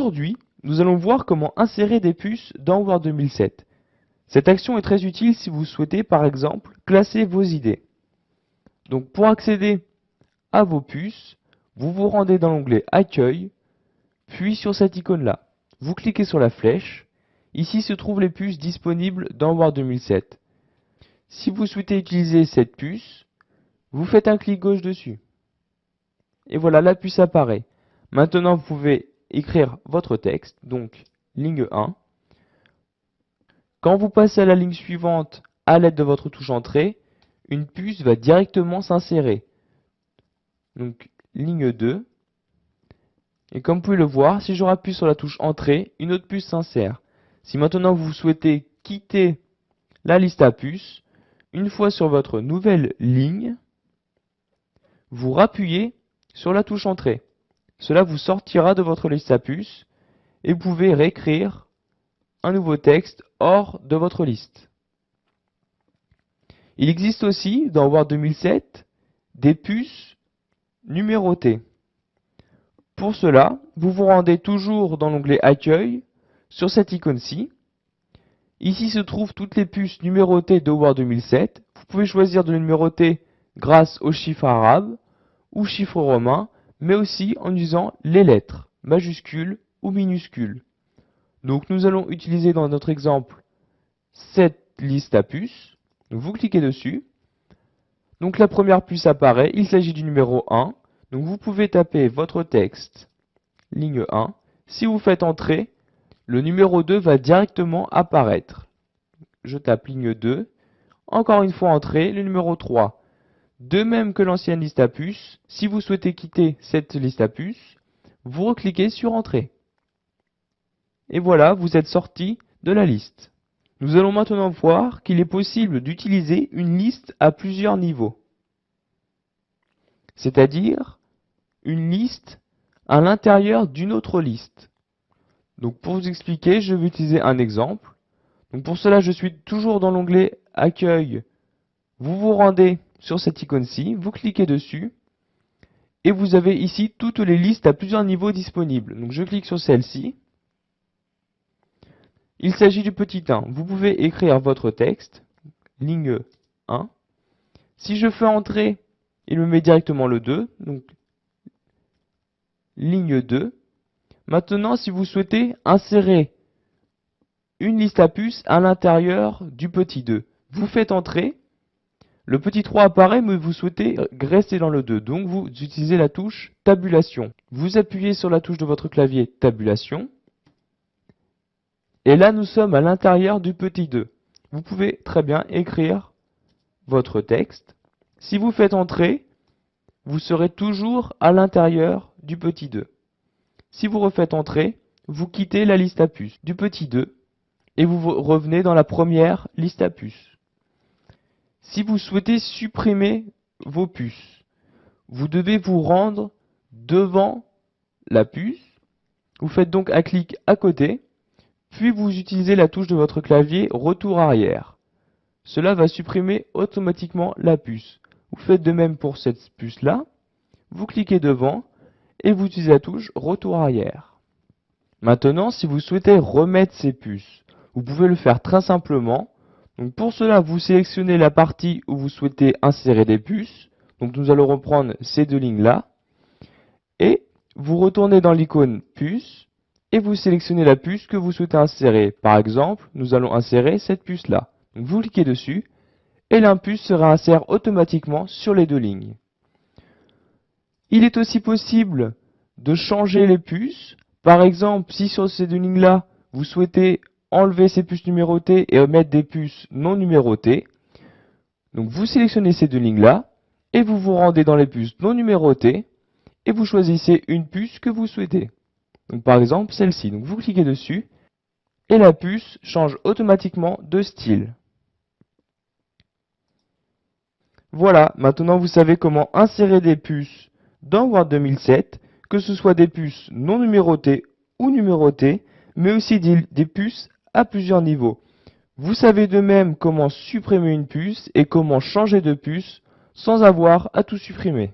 Aujourd'hui, nous allons voir comment insérer des puces dans Word 2007. Cette action est très utile si vous souhaitez, par exemple, classer vos idées. Donc, pour accéder à vos puces, vous vous rendez dans l'onglet Accueil, puis sur cette icône-là. Vous cliquez sur la flèche. Ici se trouvent les puces disponibles dans Word 2007. Si vous souhaitez utiliser cette puce, vous faites un clic gauche dessus. Et voilà, la puce apparaît. Maintenant, vous pouvez écrire votre texte, donc ligne 1. Quand vous passez à la ligne suivante à l'aide de votre touche Entrée, une puce va directement s'insérer. Donc ligne 2. Et comme vous pouvez le voir, si je rappuie sur la touche Entrée, une autre puce s'insère. Si maintenant vous souhaitez quitter la liste à puces, une fois sur votre nouvelle ligne, vous rappuyez sur la touche Entrée. Cela vous sortira de votre liste à puces et vous pouvez réécrire un nouveau texte hors de votre liste. Il existe aussi dans Word 2007 des puces numérotées. Pour cela, vous vous rendez toujours dans l'onglet Accueil sur cette icône-ci. Ici se trouvent toutes les puces numérotées de Word 2007. Vous pouvez choisir de les numéroter grâce aux chiffres arabes ou chiffres romains, mais aussi en usant les lettres, majuscules ou minuscules. Donc nous allons utiliser dans notre exemple cette liste à puces. Vous cliquez dessus. Donc la première puce apparaît, il s'agit du numéro 1. Donc vous pouvez taper votre texte, ligne 1. Si vous faites entrer, le numéro 2 va directement apparaître. Je tape ligne 2. Encore une fois entrer, le numéro 3. De même que l'ancienne liste à puces, si vous souhaitez quitter cette liste à puces, vous recliquez sur Entrée. Et voilà, vous êtes sorti de la liste. Nous allons maintenant voir qu'il est possible d'utiliser une liste à plusieurs niveaux. C'est-à-dire une liste à l'intérieur d'une autre liste. Donc pour vous expliquer, je vais utiliser un exemple. Donc pour cela, je suis toujours dans l'onglet Accueil. Vous vous rendez sur cette icône-ci, vous cliquez dessus, et vous avez ici toutes les listes à plusieurs niveaux disponibles. Donc je clique sur celle-ci. Il s'agit du petit 1. Vous pouvez écrire votre texte, ligne 1. Si je fais entrer, il me met directement le 2, donc ligne 2. Maintenant, si vous souhaitez insérer une liste à puces à l'intérieur du petit 2, vous faites entrer. Le petit 3 apparaît, mais vous souhaitez rester dans le 2. Donc, vous utilisez la touche Tabulation. Vous appuyez sur la touche de votre clavier Tabulation. Et là, nous sommes à l'intérieur du petit 2. Vous pouvez très bien écrire votre texte. Si vous faites entrer, vous serez toujours à l'intérieur du petit 2. Si vous refaites entrer, vous quittez la liste à puces du petit 2 et vous revenez dans la première liste à puces. Si vous souhaitez supprimer vos puces, vous devez vous rendre devant la puce. Vous faites donc un clic à côté, puis vous utilisez la touche de votre clavier Retour arrière. Cela va supprimer automatiquement la puce. Vous faites de même pour cette puce-là. Vous cliquez devant et vous utilisez la touche Retour arrière. Maintenant, si vous souhaitez remettre ces puces, vous pouvez le faire très simplement. Donc pour cela, vous sélectionnez la partie où vous souhaitez insérer des puces. Donc nous allons reprendre ces deux lignes-là. Et vous retournez dans l'icône puce et vous sélectionnez la puce que vous souhaitez insérer. Par exemple, nous allons insérer cette puce-là. Donc vous cliquez dessus et l'impuce sera inséré automatiquement sur les deux lignes. Il est aussi possible de changer les puces. Par exemple, si sur ces deux lignes-là, vous souhaitez enlever ces puces numérotées et mettre des puces non numérotées. Donc vous sélectionnez ces deux lignes-là et vous vous rendez dans les puces non numérotées et vous choisissez une puce que vous souhaitez. Donc par exemple celle-ci. Donc vous cliquez dessus et la puce change automatiquement de style. Voilà, maintenant vous savez comment insérer des puces dans Word 2007, que ce soit des puces non numérotées ou numérotées, mais aussi des puces à plusieurs niveaux. Vous savez de même comment supprimer une puce et comment changer de puce sans avoir à tout supprimer.